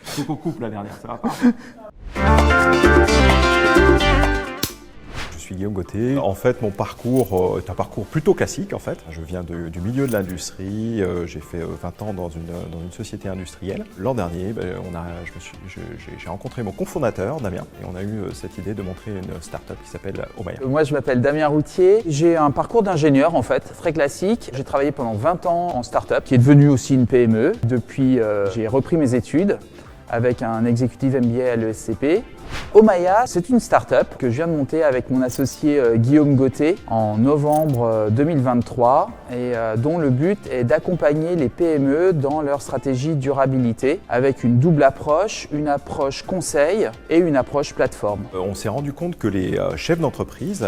Faut qu'on coupe la dernière, ça va pas. Je suis Guillaume Gauthier. En fait, mon parcours est un parcours plutôt classique. En fait, je viens du milieu de l'industrie. J'ai fait 20 ans dans une société industrielle. L'an dernier, j'ai rencontré mon cofondateur, Damien, et on a eu cette idée de montrer une start-up qui s'appelle Omaya. Moi, je m'appelle Damien Routier. J'ai un parcours d'ingénieur, en fait, très classique. J'ai travaillé pendant 20 ans en start-up, qui est devenue aussi une PME. Depuis, j'ai repris mes études avec un executive MBA à l'ESCP. Omaya, c'est une start-up que je viens de monter avec mon associé Guillaume Gauthier en novembre 2023 et dont le but est d'accompagner les PME dans leur stratégie durabilité avec une double approche, une approche conseil et une approche plateforme. On s'est rendu compte que les chefs d'entreprise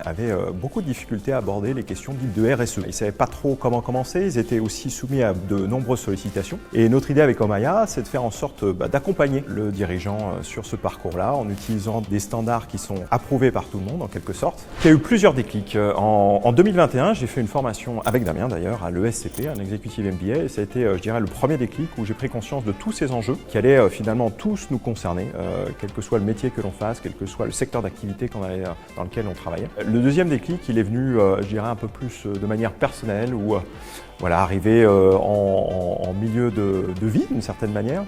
avaient beaucoup de difficultés à aborder les questions dites de RSE. Ils ne savaient pas trop comment commencer, ils étaient aussi soumis à de nombreuses sollicitations. Et notre idée avec Omaya, c'est de faire en sorte d'accompagner le dirigeant sur ce parcours-là en utilisant des standards qui sont approuvés par tout le monde en quelque sorte. Il y a eu plusieurs déclics. En 2021, j'ai fait une formation avec Damien d'ailleurs à l'ESCP, un executive MBA, et ça a été, je dirais, le premier déclic où j'ai pris conscience de tous ces enjeux qui allaient finalement tous nous concerner, quel que soit le métier que l'on fasse, quel que soit le secteur d'activité dans lequel on travaillait. Le deuxième déclic, il est venu, je dirais, un peu plus de manière personnelle, où arrivé en milieu de vie d'une certaine manière.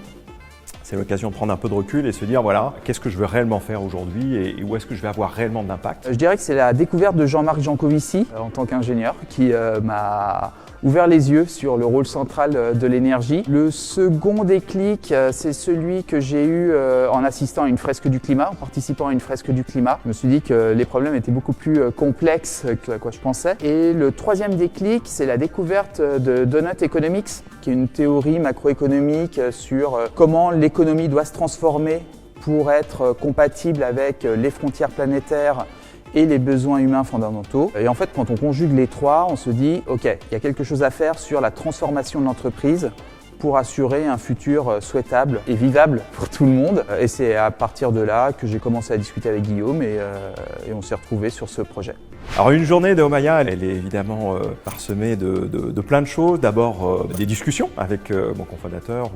C'est l'occasion de prendre un peu de recul et se dire, voilà, qu'est-ce que je veux réellement faire aujourd'hui et où est-ce que je vais avoir réellement de l'impact. Je dirais que c'est la découverte de Jean-Marc Jancovici en tant qu'ingénieur qui m'a ouvert les yeux sur le rôle central de l'énergie. Le second déclic, c'est celui que j'ai eu en assistant à une fresque du climat, en participant à une fresque du climat. Je me suis dit que les problèmes étaient beaucoup plus complexes que à quoi je pensais. Et le troisième déclic, c'est la découverte de Donut Economics, qui est une théorie macroéconomique sur comment l'économie doit se transformer pour être compatible avec les frontières planétaires et les besoins humains fondamentaux. Et en fait, quand on conjugue les trois, on se dit, OK, il y a quelque chose à faire sur la transformation de l'entreprise pour assurer un futur souhaitable et vivable pour tout le monde. Et c'est à partir de là que j'ai commencé à discuter avec Guillaume et on s'est retrouvés sur ce projet. Alors une journée de Omaya, elle est évidemment parsemée de plein de choses. D'abord des discussions avec mon cofondateur,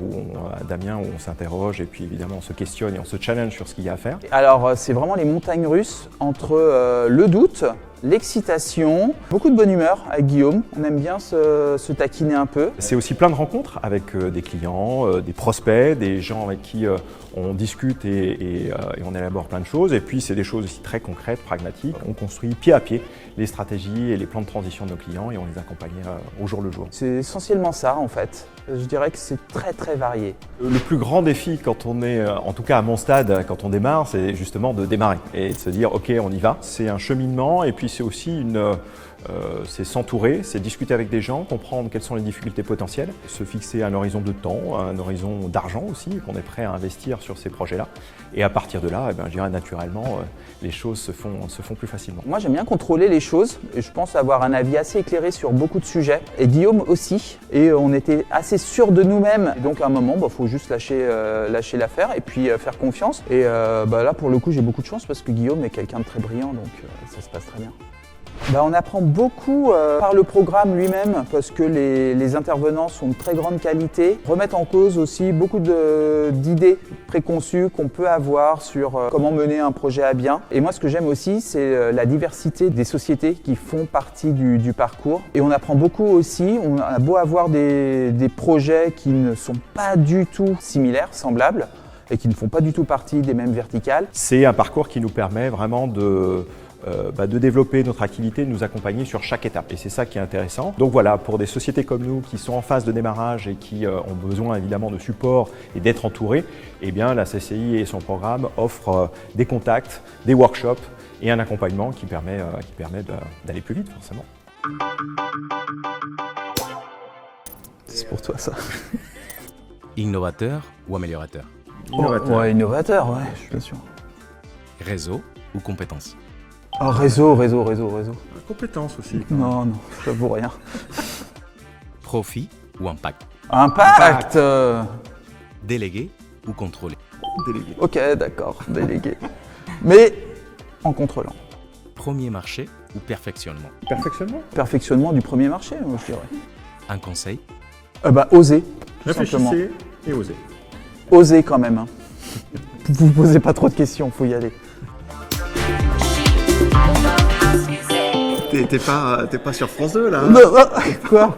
Damien, où on s'interroge et puis évidemment on se questionne et on se challenge sur ce qu'il y a à faire. Alors c'est vraiment les montagnes russes entre le doute, l'excitation, beaucoup de bonne humeur avec Guillaume. On aime bien se taquiner un peu. C'est aussi plein de rencontres avec des clients, des prospects, des gens avec qui on discute et on élabore plein de choses. Et puis c'est des choses aussi très concrètes, pragmatiques. On construit pied à pied les stratégies et les plans de transition de nos clients et on les accompagne au jour le jour. C'est essentiellement ça en fait. Je dirais que c'est très très varié. Le plus grand défi quand on est, en tout cas à mon stade, quand on démarre, c'est justement de démarrer et de se dire ok, on y va. C'est un cheminement et puis c'est aussi c'est s'entourer, c'est discuter avec des gens, comprendre quelles sont les difficultés potentielles, se fixer un horizon de temps, un horizon d'argent aussi, qu'on est prêt à investir sur ces projets-là. Et à partir de là, je dirais naturellement, les choses se font plus facilement. Moi, j'aime bien contrôler les choses et je pense avoir un avis assez éclairé sur beaucoup de sujets. Et Guillaume aussi. Et on était assez sûrs de nous-mêmes. Et donc à un moment, faut juste lâcher l'affaire et puis faire confiance. Et là, pour le coup, j'ai beaucoup de chance parce que Guillaume est quelqu'un de très brillant, donc ça se passe très bien. On apprend beaucoup par le programme lui-même parce que les intervenants sont de très grande qualité, remettent en cause aussi beaucoup d'idées préconçues qu'on peut avoir sur comment mener un projet à bien. Et moi, ce que j'aime aussi, c'est la diversité des sociétés qui font partie du parcours. Et on apprend beaucoup aussi, on a beau avoir des projets qui ne sont pas du tout similaires, semblables, et qui ne font pas du tout partie des mêmes verticales. C'est un parcours qui nous permet vraiment de développer notre activité, de nous accompagner sur chaque étape. Et c'est ça qui est intéressant. Donc voilà, pour des sociétés comme nous qui sont en phase de démarrage et qui ont besoin évidemment de support et d'être entourés, eh bien la CCI et son programme offrent des contacts, des workshops et un accompagnement qui permet d'aller plus vite forcément. C'est pour toi ça. Innovateur ou améliorateur? Innovateur. Ouais, innovateur, ouais, je suis bien sûr. Réseau ou compétence? Oh, réseau. Compétence aussi. Non, je vaut rien. Profit ou impact? Impact. Délégué ou contrôlé? Délégué. Ok, d'accord, délégué. Mais en contrôlant. Premier marché ou perfectionnement? Perfectionnement. Perfectionnement du premier marché, moi, je dirais. Un conseil Oser, tout simplement. Réfléchissez et osez. Oser quand même. Hein. Vous ne posez pas trop de questions, faut y aller. T'es pas sur France 2 là Quoi ?